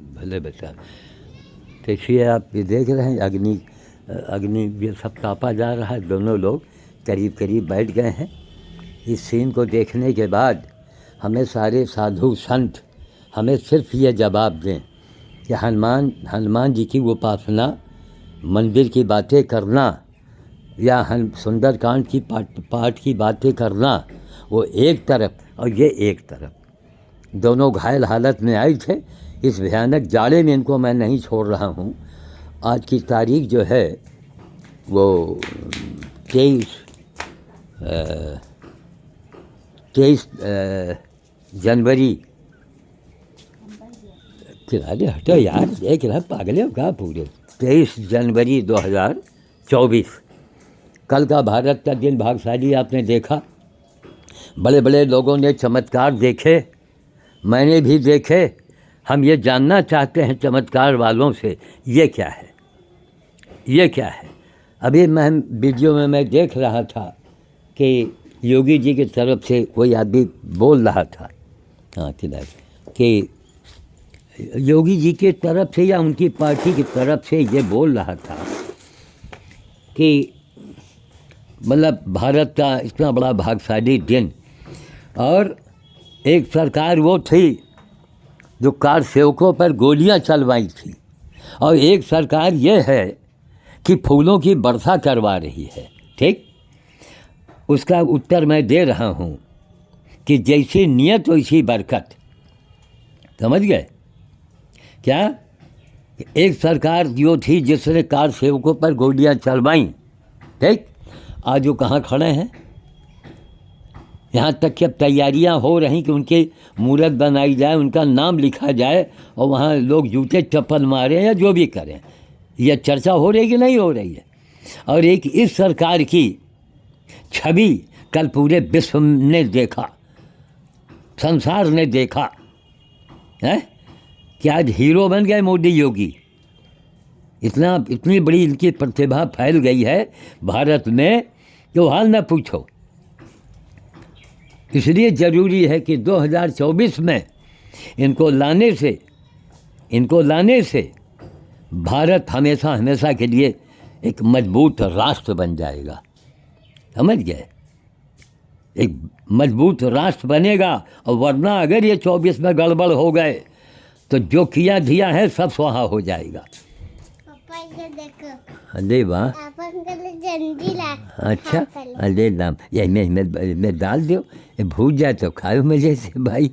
भले बेटा। देखिए आप ये देख रहे हैं अग्नि अग्नि ये सब तापा जा रहा है। दोनों लोग करीब करीब बैठ गए हैं। इस सीन को देखने के बाद हमें सारे साधु संत हमें सिर्फ ये जवाब दें कि हनुमान जी की उपासना, मंदिर की बातें करना या सुंदरकांड की पाठ की बातें करना, वो एक तरफ और ये एक तरफ, दोनों घायल हालत में आए थे। इस भयानक जाड़े में इनको मैं नहीं छोड़ रहा हूँ। आज की तारीख जो है वो 23 जनवरी। किनारे हटो यार, देख रहा पागले हो क्या पूरे। 23 जनवरी 2024 कल का भारत का दिन भाग्यशाली आपने देखा। बड़े बड़े लोगों ने चमत्कार देखे, मैंने भी देखे। हम ये जानना चाहते हैं चमत्कार वालों से, ये क्या है, ये क्या है। अभी मैं वीडियो में मैं देख रहा था कि योगी जी की तरफ से कोई आदमी बोल रहा था, हाँ कि योगी जी की तरफ से या उनकी पार्टी की तरफ से ये बोल रहा था कि मतलब भारत का इतना बड़ा भाग्यशाली दिन, और एक सरकार वो थी जो कार सेवकों पर गोलियां चलवाई थी, और एक सरकार ये है कि फूलों की वर्षा करवा रही है। ठीक, उसका उत्तर मैं दे रहा हूँ कि जैसी नियत वैसी बरकत। समझ गए क्या। एक सरकार जो थी जिसने कार सेवकों पर गोलियां चलवाई, ठीक, आज वो कहाँ खड़े हैं। यहाँ तक कि अब तैयारियाँ हो रही कि उनके मूर्त बनाई जाए, उनका नाम लिखा जाए और वहाँ लोग जूते चप्पल मारें या जो भी करें। यह चर्चा हो रही कि नहीं हो रही है। और एक इस सरकार की छवि कल पूरे विश्व ने देखा, संसार ने देखा है कि आज हीरो बन गए मोदी योगी। इतनी बड़ी इनकी प्रतिभा फैल गई है भारत में कि वो हाल न पूछो। इसलिए ज़रूरी है कि 2024 में इनको लाने से भारत हमेशा हमेशा के लिए एक मजबूत राष्ट्र बन जाएगा। समझ गए, एक मजबूत राष्ट्र बनेगा। और वरना अगर ये 24 में गड़बड़ हो गए तो जो किया दिया है सब स्वाहा हो जाएगा। अरे वाह, अच्छा, अरे नाम ये मैं डाल दो, भूल जाए तो खाओ मजे से भाई।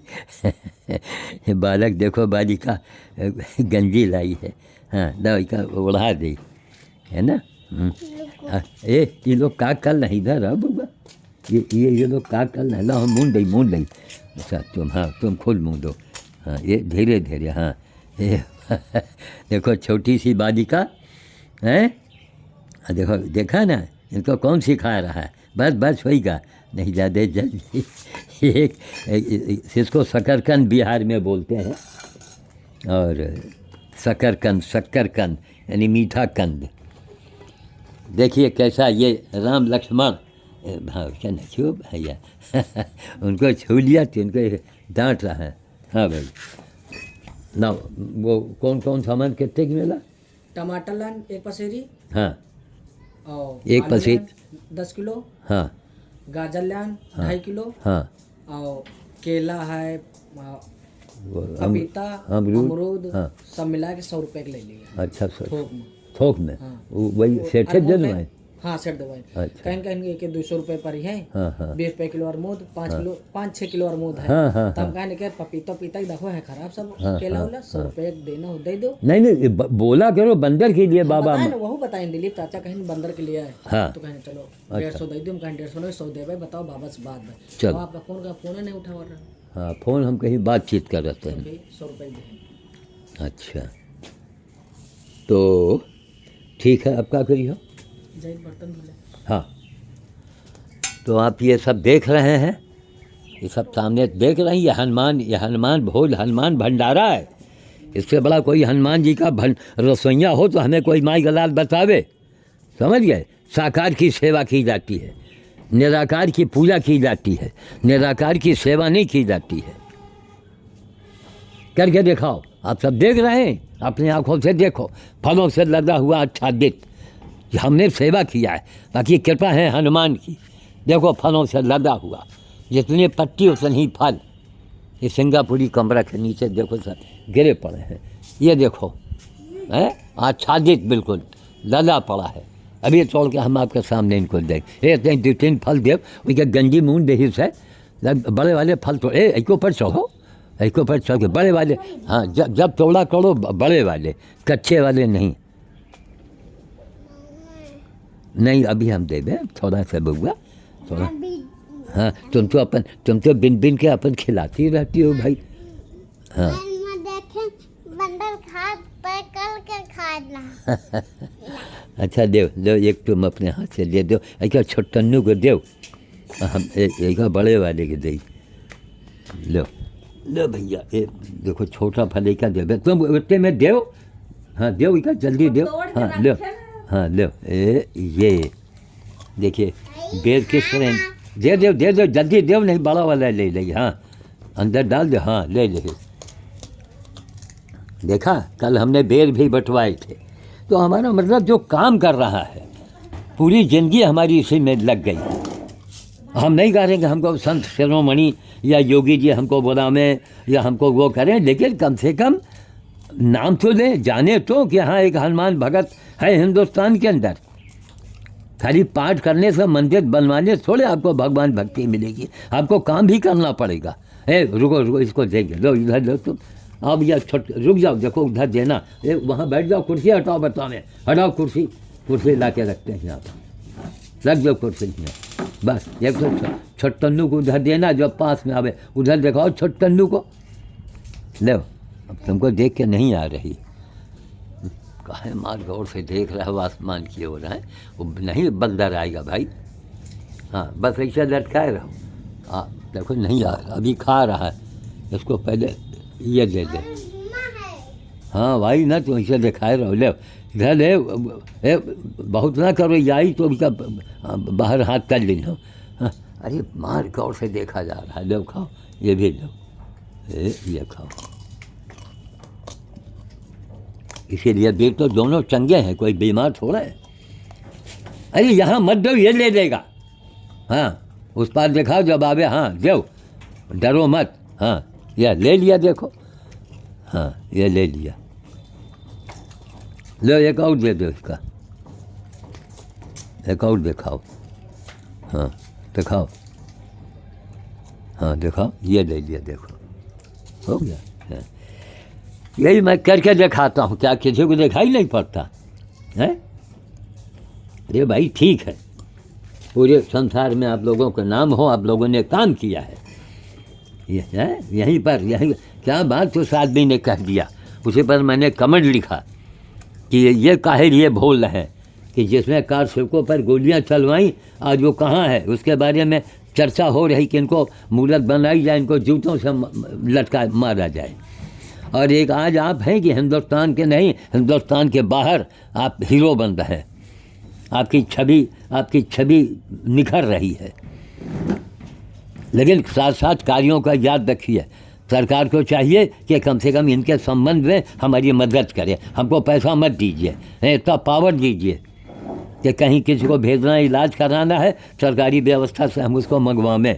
बालक देखो बालिका गंजी लाई है, हाँ दवाई का उड़ा दी है ना। ये लोग का कल नहीं इधर आ बाबा, ये लोग का कल नहीं ला, मूंद दई। अच्छा तुम खुद मूंदो, हाँ ये धीरे धीरे, हाँ ये देखो छोटी सी बालिका है, देखो देखा ना, इनको कौन सिखा रहा है। बस होएगा, नहीं ज़्यादा जल्दी। एक इसको शकरकंद बिहार में बोलते हैं, और शक्करकंद यानी मीठा कंद। देखिए कैसा ये राम लक्ष्मण भाव क्या न छू भैया। उनको छू लिया तो उनको डांट रहा है। हाँ भाई ना, वो कौन सामान कितने की मिला। टमाटर लान 1 पसेरी, हाँ और 1 पसेरी 10 किलो, हाँ गाजर लान 2.5 किलो, हाँ, और केला है, पपीता, अमरूद, हाँ, सब मिला के 100 रुपये के ले लिया। अच्छा सर, थोक में हाँ। वही सेठ जन में, हाँ सेठ दवाई, अच्छा। कहीं के 200 रुपये पर ही है। हाँ 20 रुपये किलो अरमूद, 5-6 किलो अरमूद है। हाँ, तब कहने के पपीता ही देखो है खराब सब। केला वाला 100 रुपये देना हो दे दो। नहीं बोला करो बंदर के लिए बाबा। वही बताए दिलीप चाचा कहीं बंदर के लिए है। हाँ। तो कहें चलो 150 दे दो, कहीं 150 नहीं 100 दे भाई, बताओ बाबा से बात है। चलो आपका फोन नहीं उठा रहा। हाँ फोन हम कहीं बातचीत कर रहे थे। 100 रुपये दे। अच्छा तो ठीक है, अब क्या करिए। बर्तन धुले। हाँ तो आप ये सब देख रहे हैं, ये सब सामने देख रहे हैं। ये हनुमान भोज, हनुमान भंडारा है। इससे बड़ा कोई हनुमान जी का रसोइया हो तो हमें कोई माई गलाल बतावे। समझ गए, साकार की सेवा की जाती है, निराकार की पूजा की जाती है, निराकार की सेवा नहीं की जाती है। करके दिखाओ। आप सब देख रहे हैं, अपनी आंखों से देखो, फलों से लदा हुआ आच्छादित। हमने सेवा किया है, बाकी कृपा है हनुमान की। देखो फलों से लदा हुआ, जितनी पत्ती उतनी ही फल। ये सिंगापुरी कमरा के नीचे देखो सर गिरे पड़े हैं, ये देखो है आच्छादित, बिल्कुल लदा पड़ा है। अभी तोड़ के हम आपके सामने इनको दें। ये दो तीन फल देव, उनके गंजी मून दही से बड़े वाले फल तो एक ऊपर चढ़ो, एक ऊपर चढ़ के बड़े वाले। हाँ, जब तोड़ा करो बड़े वाले, कच्चे वाले नहीं। नहीं अभी हम दे दें थोड़ा सा बउआ, थोड़ा। हाँ, तुम तो बिन बिन के अपन खिलाती रहती हो भाई। हाँ अच्छा देव लो, एक तुम अपने हाथ से दे दो, एक छोटन्नू को देव, हम एक बड़े वाले के दे। लो लो भैया, ये देखो छोटा फल एक देव, तुम उतने में देव। हाँ देव एक जल्दी देव। हाँ लो, हाँ लो, ये देखिए बेर किस तरह दे दो, दे दो जल्दी देव, नहीं बड़ा वाला ले ले। हाँ अंदर डाल दो, हाँ ले ले। देखा कल हमने बेर भी बंटवाए थे। तो हमारा मतलब जो काम कर रहा है, पूरी ज़िंदगी हमारी इसी में लग गई। हम नहीं कह रहे कि हमको संत शिरोमणि या योगी जी हमको बुलावें या हमको वो करें, लेकिन कम से कम नाम तो लें, जाने तो कि हाँ एक हनुमान भगत है हिंदुस्तान के अंदर। खाली पाठ करने से, मंदिर बनवाने से थोड़े आपको भगवान भक्ति मिलेगी, आपको काम भी करना पड़ेगा। रुको रुको, इसको देंगे, लो इधर लो तुम। अब या रुक जाओ, देखो उधर देना, वहाँ बैठ जाओ, कुर्सी हटाओ, बताओ में हटाओ कुर्सी, कुर्सी ला के रखते हैं यहाँ पर, रख दो कुर्सी में। बस एक तो छोटन्नू को उधर देना, जो पास में आवे उधर दिखाओ छोटन्नू को। लो अब तुमको देख के नहीं आ रही, काहे मार गौर से देख रहा है, आसमान की ओर है, वो नहीं बंदर आएगा भाई। हाँ बस ऐसे लटकाए रहो। हाँ देखो नहीं आ रहा, अभी खा रहा है, इसको पहले ये दे दे। हाँ भाई ना, तो ऐसे दिखाए रहो। ले इधर ले, बहुत ना करो, यही तो उसका बाहर हाथ कर लो। हाँ, अरे मार गौर से देखा जा रहा है। लो खाओ, ये भी लो, ये खाओ। इसीलिए देख तो दोनों चंगे हैं, कोई बीमार थोड़ा है। अरे यहाँ मत दो, ये ले लेगा। हाँ उस पार दिखाओ जब आवे, हाँ दो, डरो मत। हाँ यह ले लिया देखो, हाँ ये ले लिया। लो एक और दे दो इसका, एक और दिखाओ। हाँ दिखाओ, हाँ दिखाओ, ये ले लिया देखो, हो गया। हाँ। यही मैं करके दिखाता हूँ, क्या किसी को दिखाई नहीं पड़ता है? अरे भाई ठीक है, पूरे संसार में आप लोगों का नाम हो, आप लोगों ने काम किया है। ये है यहीं पर, यहीं क्या बात उस आदमी ने कह दिया, उसी पर मैंने कमेंट लिखा कि ये काहे लिए भूल रहे हैं कि जिसने कार सड़कों पर गोलियां चलवाई, आज वो कहाँ है, उसके बारे में चर्चा हो रही कि इनको मूर्त बनाई जाए, इनको जूतों से लटका मारा जाए। और एक आज आप हैं कि हिंदुस्तान के नहीं, हिंदुस्तान के बाहर आप हीरो बन रहे हैं, आपकी छवि निखर रही है। लेकिन साथ साथ कार्यों का याद रखिए, सरकार को चाहिए कि कम से कम इनके संबंध में हमारी मदद करे, हमको पैसा मत दीजिए, इतना पावर दीजिए कि कहीं किसी को भेजना, इलाज कराना है, सरकारी व्यवस्था से हम उसको मंगवाएं।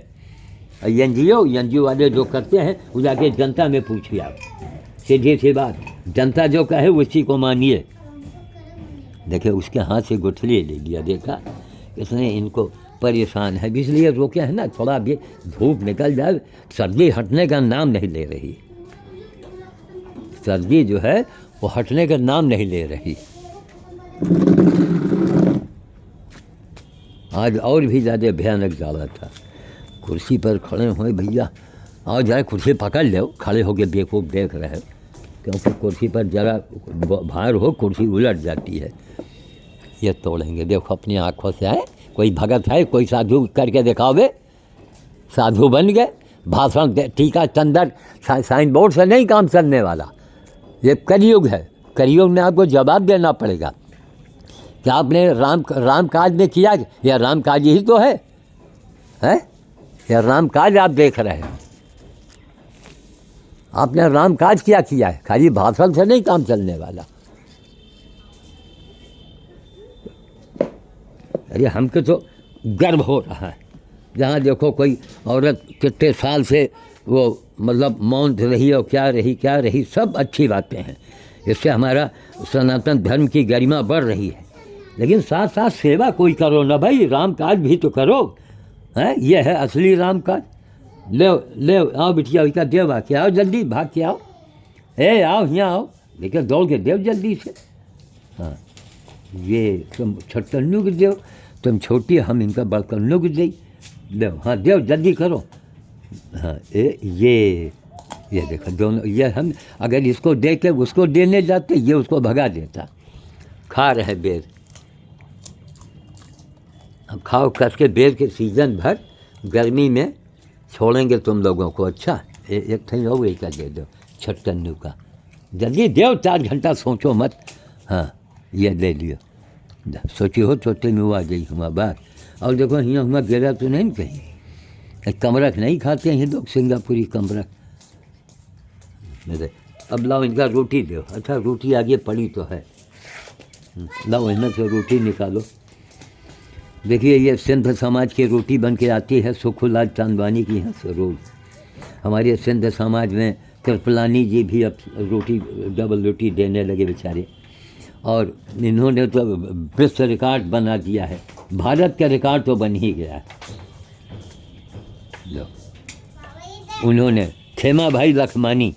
एनजीओ वाले जो करते हैं वो जाके जनता में पूछिए आप, सीधी सी बात, जनता जो कहे उसी को मानिए। देखिए उसके हाथ से गुठली ले लिया, देखा इसने इनको परेशान है, इसलिए रोके है ना, थोड़ा भी धूप निकल जाए, सर्दी हटने का नाम नहीं ले रही, सर्दी जो है वो हटने का नाम नहीं ले रही। आज और भी ज़्यादा भयानक जाड़ा था। कुर्सी पर खड़े हुए भैया, और जरा कुर्सी पकड़ लो, खड़े होके बेवकूफ़ देख रहे हो, क्योंकि कुर्सी पर जरा भार हो कुर्सी उलट जाती है। ये तोड़ेंगे, देखो अपनी आँखों से है, कोई भगत है, कोई साधु करके दिखावे, साधु बन गए, भाषण टीका चंदन साइन बोर्ड से नहीं काम चलने वाला। ये कलयुग है, कलयुग में आपको जवाब देना पड़ेगा कि आपने राम काज में किया, या राम काज ही तो है या राम काज आप देख रहे हैं। आपने राम काज क्या किया है? खाली भाषण से नहीं काम चलने वाला। अरे हमको तो गर्व हो रहा है, जहाँ देखो कोई औरत कितने साल से वो मतलब मौन रही और क्या रही, सब अच्छी बातें हैं। इससे हमारा सनातन धर्म की गरिमा बढ़ रही है। लेकिन साथ साथ सेवा कोई करो ना भाई, राम काज भी तो करो, हैं? ये है असली राम काज। ले आओ बिटिया, उसका देव आके आओ, जल्दी भाग के आओ, आओ यहाँ आओ, लेकिन दौड़ के देव जल्दी से। हाँ, ये तुम छटन्नू के देव, तुम छोटी, हम इनका बड़कन्नू के देव। हाँ देव जल्दी करो। हाँ ये देखो दोनों, ये हम अगर इसको दे के उसको देने जाते, ये उसको भगा देता। खा रहे बेर, अब खाओ कस के बेर के सीजन भर, गर्मी में छोड़ेंगे तुम लोगों को। अच्छा एक थी हो गई का दे दो छटकन्नू का, जल्दी दो, 4 घंटा सोचो मत। हाँ ये ले लियो, सोची हो छोटे में वो आ गई हुआ बात। और देखो यहाँ हुआ गिरा तो नहीं कहीं, कमरख नहीं खाते हैं लोग, सिंगापुरी कमरख। मेरे अब लाओ इनका रोटी दो। अच्छा रोटी आगे पड़ी तो है, लाओ इनमें से रोटी निकालो। देखिए ये सिंध समाज की रोटी बन के आती है सुखुलाल चांदवानी की यहाँ से रोज़। हमारे सिंध समाज में कृपलानी जी भी अब रोटी, डबल रोटी देने लगे बेचारे। और इन्होंने तो विश्व रिकॉर्ड बना दिया है, भारत का रिकॉर्ड तो बन ही गया है। लो उन्होंने खेमा भाई लखमानी,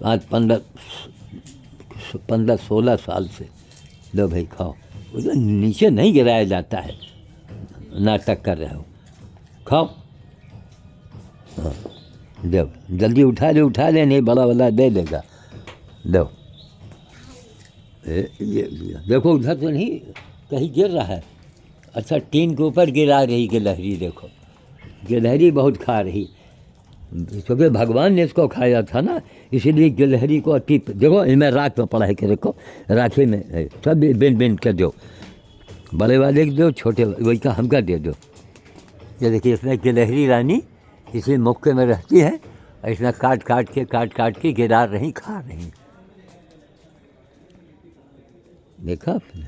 आज 15-16 साल से, लो भाई खाओ। उधर नीचे नहीं गिराया जाता है, नाटक कर रहे हो, खाओ। हाँ दो, जल्दी उठा ले, नहीं बड़ा वाला दे देगा। दो ये देखो उधर तो नहीं कहीं गिर रहा है। अच्छा टीन के ऊपर गिरा रही गिलहरी, देखो गिलहरी बहुत खा रही, क्योंकि भगवान ने इसको खाया था ना, इसीलिए गिलहरी को अति। देखो इनमें राख में पड़ा है कि देखो राखी में है, सब बिन बिन के दो, बड़े वाले को दो, छोटे वही का हमका दे दो। ये देखिए इसमें गिलहरी रानी इसी मौके में रहती है, और इसमें काट काट के गिरा रही, खा रही। देखा आपने?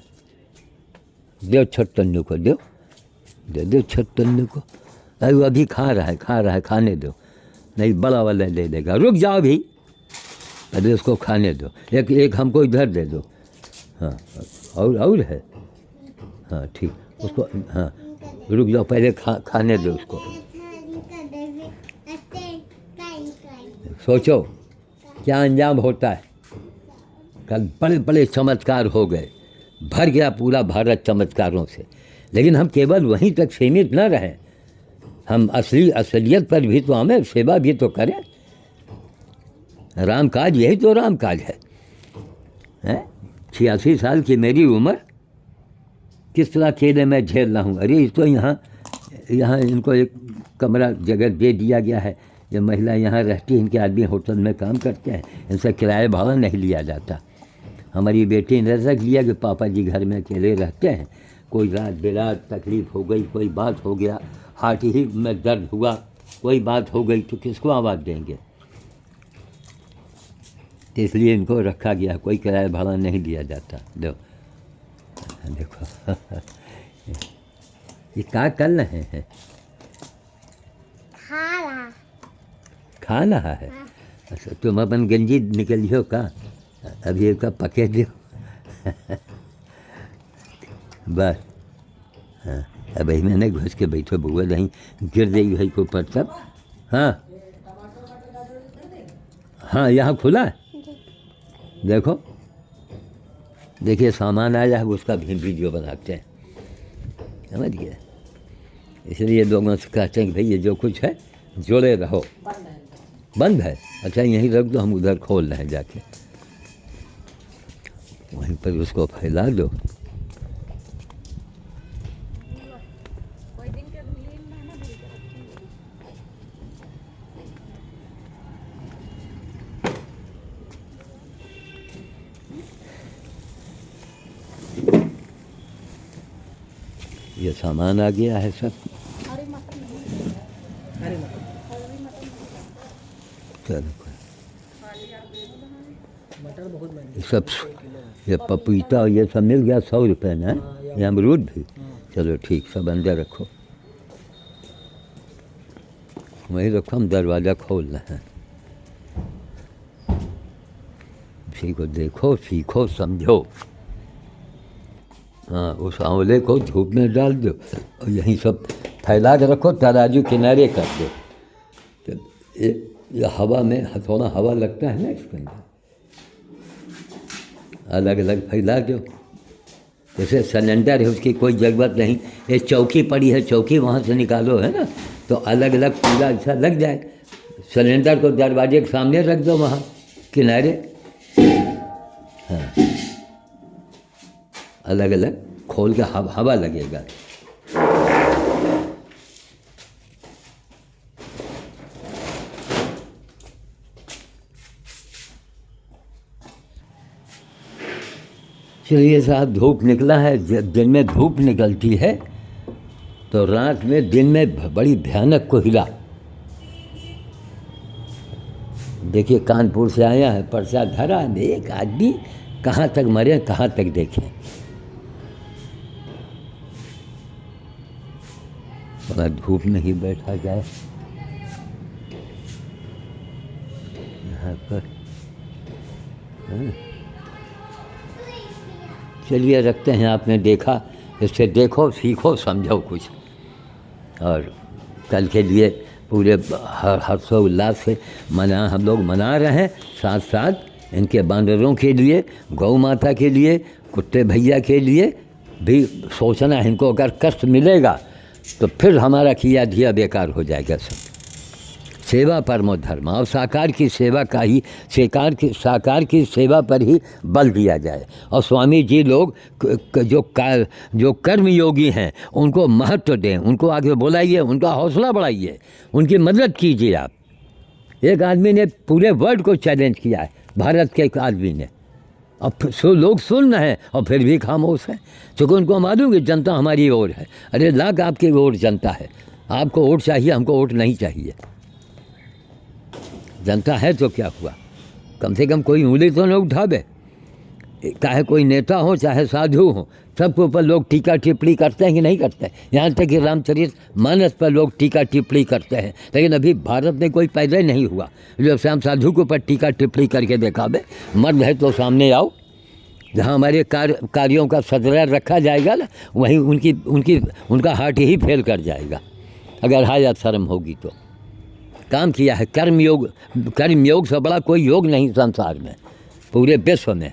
दो छटन्नू को दो छटन्नू को। अरे वो अभी खा रहा है, खाने दो, नहीं बड़ा वाला ले लेगा। रुक जाओ भी, अरे उसको खाने दो। एक हमको इधर दे दो। हाँ और है, हाँ ठीक, उसको हाँ रुक जाओ, पहले खाने दो उसको। सोचो क्या अंजाम होता है। कल बड़े बड़े चमत्कार हो गए, भर गया पूरा भारत चमत्कारों से। लेकिन हम केवल वहीं तक सीमित न रहें, हम असलियत पर भी तो हमें सेवा भी तो करें। राम काज, यही तो राम काज है। 86 साल की मेरी उम्र, किस तरह अकेले मैं झेल रहा हूँ। अरे तो यहाँ इनको एक कमरा जगह दे दिया गया है, ये महिला यहाँ रहती है, इनके आदमी होटल में काम करते हैं, इनसे किराया भाड़ा नहीं लिया जाता। हमारी बेटी ने रख लिया कि पापा जी घर में अकेले रहते हैं, कोई रात बिरात तकलीफ़ हो गई, कोई बात हो गया, हार्ट ही में दर्द हुआ, कोई बात हो गई तो किसको आवाज़ देंगे। इसलिए इनको रखा गया, कोई किराया भाड़ा नहीं दिया जाता। देखो ये क्या कर रहे हैं? खा रहा है। अच्छा तुम अपन गंजी निकलियो का, अभी एक पके दो। बस हाँ, अब ही मैंने घुस के बैठो बुआ, नहीं गिर देगी भाई को ऊपर तब। हाँ यहाँ खुला है, देखो देखिए सामान आया है, उसका भी वीडियो बनाते हैं, समझ गए। इसलिए लोगों से कहते हैं कि भाई ये जो कुछ है जोड़े रहो। बंद है? अच्छा यहीं रख दो, हम उधर खोल रहे हैं जाके, वहीं पर उसको फैला दो। ये सामान आ गया है सब। चलो मटर बहुत महंगे ये सब ये पपीता और ये सब मिल गया 100 रुपये में, हैं? ये अमरूद भी। चलो ठीक, सब अंदर रखो, वहीं रखो, हम दरवाज़ा खोल रहे हैं। इसी को देखो, सीखो, समझो। हाँ, उस आंवले को धूप में डाल दो और यहीं सब फैला के रखो, तराजू किनारे कर दो। तो ये हवा में थोड़ा हवा लगता है ना इसके अंदर, अलग अलग फैला दो। जैसे सिलेंडर है, उसकी कोई ज़रूरत नहीं, ये चौकी पड़ी है, चौकी वहाँ से निकालो, है ना, तो अलग अलग पूरा ऐसा लग जाए। सिलेंडर को दरवाजे के सामने रख दो, वहाँ किनारे। हाँ, अलग अलग खोल के हवा लगेगा। चलिए साहब, धूप निकला है, दिन में धूप निकलती है तो रात में दिन में बड़ी भयानक कोहरा। देखिए, कानपुर से आया है, पर्चा धरा है, एक आदमी कहाँ तक मरे, कहाँ तक देखें। थोड़ा धूप में ही बैठा जाए यहाँ पर। हाँ, चलिए रखते हैं। आपने देखा, इससे देखो, सीखो, समझो कुछ। और कल के लिए पूरे हर्षोल्लास से हम लोग मना रहे हैं। साथ साथ इनके बांदरों के लिए, गौ माता के लिए, कुत्ते भैया के लिए भी सोचना है। इनको अगर कष्ट मिलेगा तो फिर हमारा किया धिया बेकार हो जाएगा सब। सेवा परमो धर्म, और साकार की सेवा का ही, साकार की सेवा पर ही बल दिया जाए। और स्वामी जी लोग जो कर्म योगी हैं उनको महत्व दें, उनको आगे बुलाइए, उनका हौसला बढ़ाइए, उनकी मदद कीजिए आप। एक आदमी ने पूरे वर्ल्ड को चैलेंज किया है, भारत के एक आदमी ने। अब लोग सुन रहे हैं और फिर भी खामोश हैं, क्योंकि उनको मालूम कि जनता हमारी ओर है। अरे लाख आपकी ओर जनता है, आपको वोट चाहिए, हमको वोट नहीं चाहिए। जनता है तो क्या हुआ, कम से कम कोई उंगली तो न उठावे। चाहे कोई नेता हो, चाहे साधु हो, सबके ऊपर लोग टीका टिप्पणी करते हैं कि नहीं करते हैं। यहाँ तक कि रामचरित मानस पर लोग टीका टिप्पणी करते हैं, लेकिन अभी भारत में कोई पैदा ही नहीं हुआ जो श्याम साधु के ऊपर टीका टिप्पणी करके दिखावे। मर्द है तो सामने आओ, जहाँ हमारे कार्यों का सदरा रखा जाएगा ना, वहीं उनका हार्ट ही फेल कर जाएगा, अगर हाया शर्म होगी तो। काम किया है कर्मयोग से बड़ा कोई योग नहीं संसार में, पूरे विश्व में।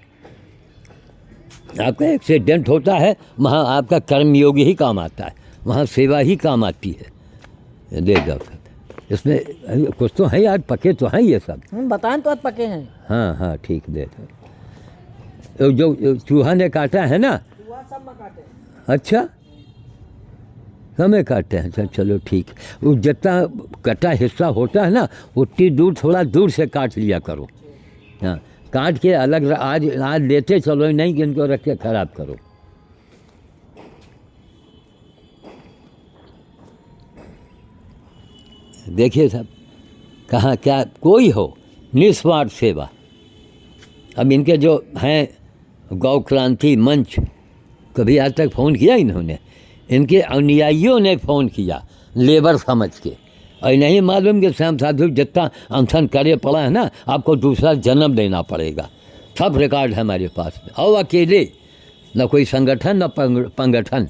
आपका एक्सीडेंट होता है, वहाँ आपका कर्मयोग ही काम आता है, वहाँ सेवा ही काम आती है। ले जाओ सब, इसमें कुछ तो है यार, पके तो हैं ये सब। हम बताएं तो आज पके हैं। हाँ हाँ ठीक, दे दो। जो चूहा ने काटा है ना, सब में काटे। अच्छा, हमें काटते हैं, चलो ठीक। वो जितना कटा हिस्सा होता है ना, उतनी दूर, थोड़ा दूर से काट लिया करो। हाँ, काट के अलग आज लेते चलो, नहीं कि इनको रख के खराब करो। देखिए सब, कहाँ क्या कोई हो, निस्वार्थ सेवा। अब इनके जो हैं गौ क्रांति मंच, कभी आज तक फ़ोन किया इन्होंने? इनके अनुयायियों ने फ़ोन किया लेबर समझ के, और नहीं मालूम कि श्याम साधु जितना अनशन करे पड़ा है ना, आपको दूसरा जन्म लेना पड़ेगा। सब रिकॉर्ड है हमारे पास में। और अकेले, न कोई संगठन न पंगठन।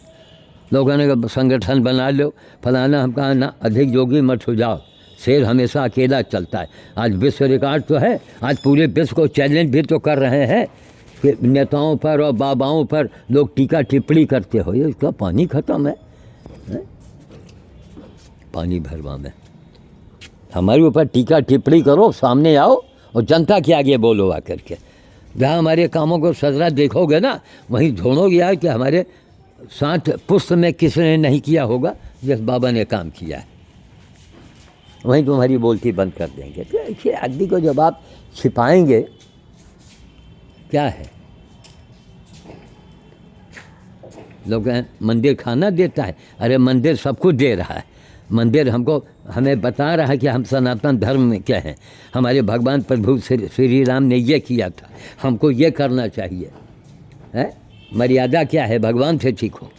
लोगों ने संगठन बना लो, फलाना, हम कहा ना, अधिक जोगी मत हो जाओ, शेर हमेशा अकेला चलता है। आज विश्व रिकॉर्ड तो है, आज पूरे विश्व को चैलेंज भी तो कर रहे हैं कि नेताओं पर और बाबाओं पर लोग टीका टिप्पणी करते हो। ये इसका पानी ख़त्म है? पानी भरवा में हमारे ऊपर टीका टिप्पणी करो, सामने आओ और जनता के आगे बोलो आकर के। जहाँ हमारे कामों को सजरा देखोगे ना, वहीं ढूंढोगे यार कि हमारे साथ पुष्ट में किसने नहीं किया होगा जिस बाबा ने काम किया है, वहीं तुम्हारी बोलती बंद कर देंगे। तो ऐसे आदमी को जब आप छिपाएंगे, क्या है? लोग मंदिर खाना देता है, अरे मंदिर सब कुछ दे रहा है। मंदिर हमको हमें बता रहा है कि हम सनातन धर्म में क्या हैं। हमारे भगवान प्रभु श्री राम ने ये किया था, हमको ये करना चाहिए है। मर्यादा क्या है, भगवान से सीखो।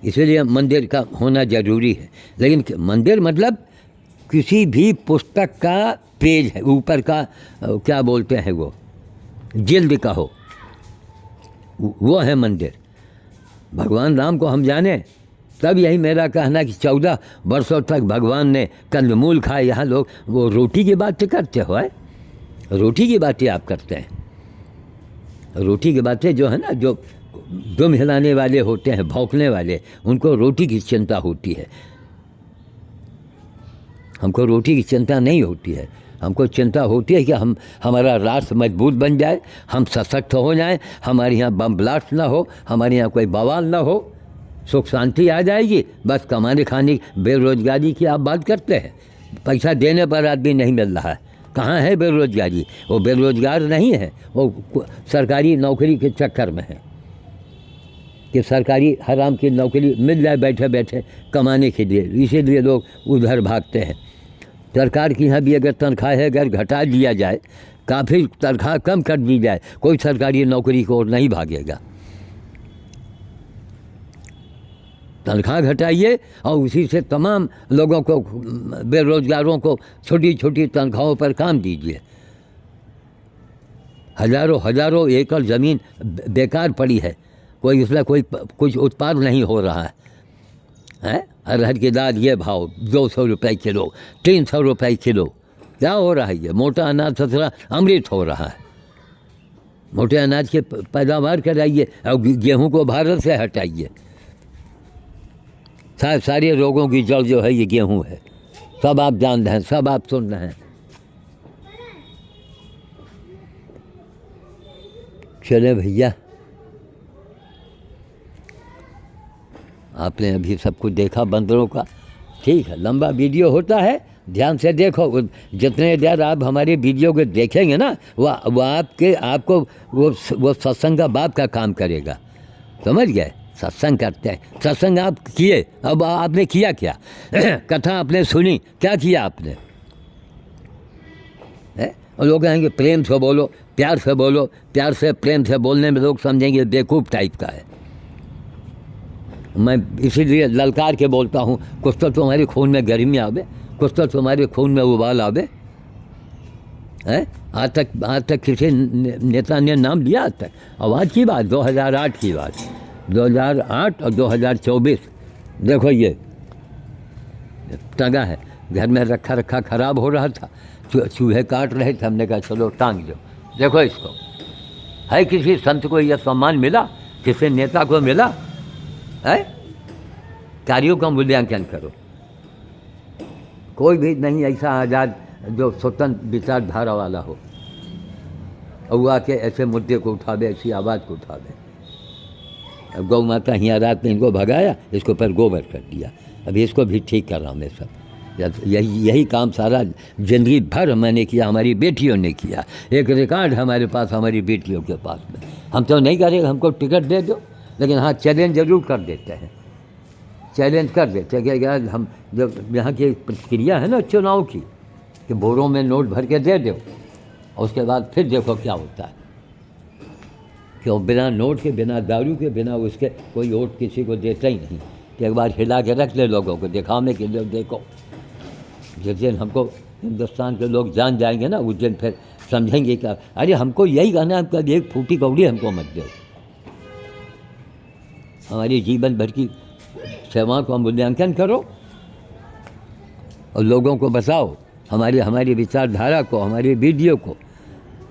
इसलिए मंदिर का होना ज़रूरी है। लेकिन मंदिर मतलब किसी भी पुस्तक का पेज है, ऊपर का क्या बोलते हैं वो, जिल्द का हो, वो है मंदिर। भगवान राम को हम जाने, तब यही मेरा कहना कि 14 वर्षों तक भगवान ने कंदमूल खाए। यहाँ लोग वो रोटी की बातें करते हो है, रोटी की बातें आप करते हैं। रोटी की बातें जो है ना, जो दुम हिलाने वाले होते हैं, भौंकने वाले, उनको रोटी की चिंता होती है। हमको रोटी की चिंता नहीं होती है। हमको चिंता होती है कि हमारा राष्ट्र मजबूत बन जाए, हम सशक्त हो जाएं, हमारे यहाँ बम ब्लास्ट ना हो, हमारे यहाँ कोई बवाल ना हो, सुख शांति आ जाएगी। बस कमाने खाने, बेरोजगारी की आप बात करते हैं, पैसा देने पर आदमी नहीं मिल रहा है। कहाँ है बेरोजगारी? वो बेरोजगार नहीं है, वो सरकारी नौकरी के चक्कर में है कि सरकारी हराम की नौकरी मिल जाए बैठे बैठे कमाने के लिए, इसीलिए लोग उधर भागते हैं। सरकार की यहाँ भी अगर तनख्वाह है, अगर घटा दिया जाए, काफ़ी तनख्वाह कम कर दी जाए, कोई सरकारी नौकरी को नहीं भागेगा। तनख्वाह घटाइए और उसी से तमाम लोगों को, बेरोजगारों को छोटी छोटी तनख्वाहों पर काम दीजिए। हजारों एकड़ ज़मीन बेकार पड़ी है, कोई उसमें कोई कुछ उत्पाद नहीं हो रहा है। अरहर की दाल ये भाव 200 रुपये किलो, 300 रुपये किलो, क्या हो रहा है? ये मोटा अनाज ससुरा अमृत हो रहा है। मोटे अनाज की पैदावार कराइए और गेहूं को भारत से हटाइए। सारे रोगों की जड़ जो है ये गेहूं है, सब आप जान रहे हैं, सब आप सुन रहे हैं। चले भैया, आपने अभी सब कुछ देखा बंदरों का, ठीक है, लंबा वीडियो होता है, ध्यान से देखो। जितने देर आप हमारे वीडियो को देखेंगे ना, वो आपको वो सत्संग का बाप का काम करेगा, समझ गए? सत्संग करते हैं, सत्संग आप किए, अब आपने किया क्या? कथा आपने सुनी, क्या किया आपने? और लोग कहेंगे प्रेम से बोलो, प्यार से बोलो। प्यार से प्रेम से बोलने में लोग समझेंगे बेवकूफ़ टाइप का है। मैं इसीलिए ललकार के बोलता हूँ, कुछ तो तुम्हारे खून में गर्मी आवे, कुछ तो तुम्हारे खून में उबाल आवे। है आज तक किसी नेता ने नाम लिया आज तक? आवाज़ की बात 2008 की बात, 2008 और 2024 देखो ये टंगा है, घर में रखा ख़राब हो रहा था, चूहे काट रहे थे, हमने कहा चलो टांग दो। देखो इसको, है किसी संत को यह सम्मान मिला? किसी नेता को मिला है? कार्यों का मूल्यांकन करो। कोई भी नहीं ऐसा आज़ाद जो स्वतंत्र विचारधारा वाला हो और वो आके ऐसे मुद्दे को उठावे, ऐसी आवाज़ को उठावे। अब गौ माता हियाँ रात में इनको भगाया, इसके ऊपर गोबर कर दिया, अभी इसको भी ठीक कर रहा हूँ मैं सब। यही काम सारा जिंदगी भर मैंने किया, हमारी बेटियों ने किया। एक रिकॉर्ड हमारे पास, हमारी बेटियों के पास में। हम तो नहीं करेंगे, हमको टिकट दे दो, लेकिन हाँ चैलेंज ज़रूर कर देते हैं, चैलेंज कर देते हैं कि यार हम जब यहाँ की प्रक्रिया है ना चुनाव की, कि बोरों में नोट भर के दे दो और उसके बाद फिर देखो क्या होता है। क्यों बिना नोट के, बिना दारू के, बिना उसके कोई वोट किसी को देता ही नहीं। कि एक बार हिला के रख ले लोगों को दिखाने के लिए, देखो जिस दिन हमको हिंदुस्तान के लोग जान जाएंगे ना, उस दिन फिर समझेंगे कि अरे हमको यही कहना है, कभी एक फूटी कौड़ी हमको मत दो। हमारी जीवन भर की सेवाओं का मूल्यांकन करो और लोगों को बताओ, हमारी विचारधारा को, हमारी वीडियो को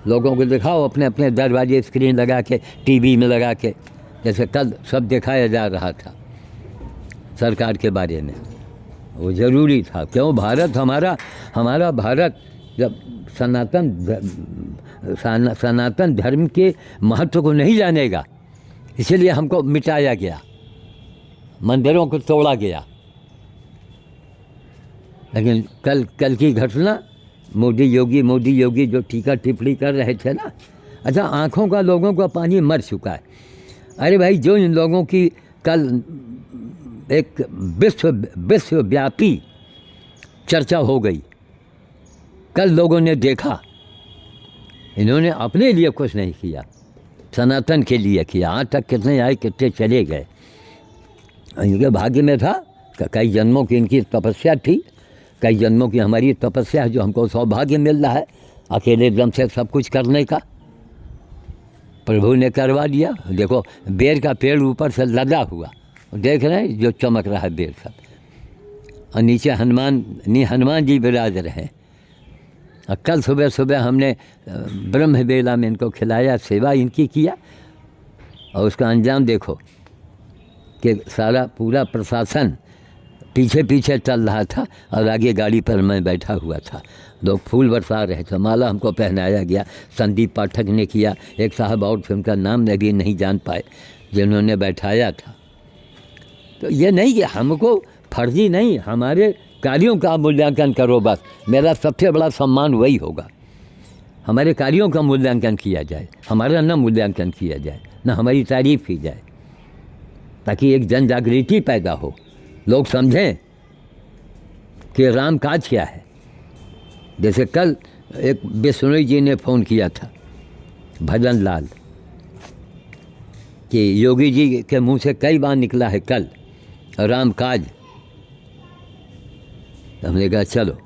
लोगों को दिखाओ, अपने अपने दरवाजे स्क्रीन लगा के, टीवी में लगा के, जैसे कल सब दिखाया जा रहा था सरकार के बारे में। वो ज़रूरी था। क्यों? भारत हमारा भारत जब सनातन धर्म के महत्व को नहीं जानेगा, इसीलिए हमको मिटाया गया, मंदिरों को तोड़ा गया। लेकिन कल की घटना, मोदी योगी जो टीका टिप्पणी कर रहे थे ना, अच्छा आँखों का लोगों का पानी मर चुका है। अरे भाई, जो इन लोगों की कल एक विश्वव्यापी चर्चा हो गई। कल लोगों ने देखा, इन्होंने अपने लिए कुछ नहीं किया, सनातन के लिए किया। आज तक कितने आए, कितने चले गए। इनके भाग्य में था, कई जन्मों की इनकी तपस्या थी, कई जन्मों की हमारी तपस्या है, जो हमको सौभाग्य मिल रहा है अकेले दम से सब कुछ करने का। प्रभु ने करवा दिया। देखो बेर का पेड़ ऊपर से लदा हुआ, देख रहे हैं जो चमक रहा है बेर सब, और नीचे हनुमान जी विराज रहे हैं। और कल सुबह सुबह हमने ब्रह्म बेला में इनको खिलाया, सेवा इनकी किया, और उसका अंजाम देखो कि सारा पूरा प्रशासन पीछे पीछे चल रहा था और आगे गाड़ी पर मैं बैठा हुआ था। लोग फूल बरसा रहे थे, माला हमको पहनाया गया, संदीप पाठक ने किया, एक साहब और थे, उनका नाम भी नहीं जान पाए, जिन्होंने बैठाया था। तो ये नहीं कि हमको फर्जी नहीं, हमारे कार्यों का मूल्यांकन करो बस। मेरा सबसे बड़ा सम्मान वही होगा, हमारे कार्यों का मूल्यांकन किया जाए, हमारा न मूल्यांकन किया जाए, न हमारी तारीफ की जाए, ताकि एक जन जागृति पैदा हो, लोग समझें कि राम काज क्या है। जैसे कल एक बिश्नोई जी ने फ़ोन किया था, भजन लाल, कि योगी जी के मुंह से कई बार निकला है कल राम काज। हमने कहा चलो,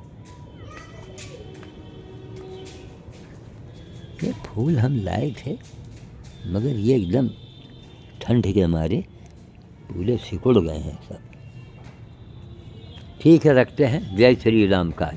ये फूल हम लाए थे, मगर ये एकदम ठंड के मारे पूरे सिकुड़ गए हैं सब। ठीक है, रखते हैं। जय श्री राम काज।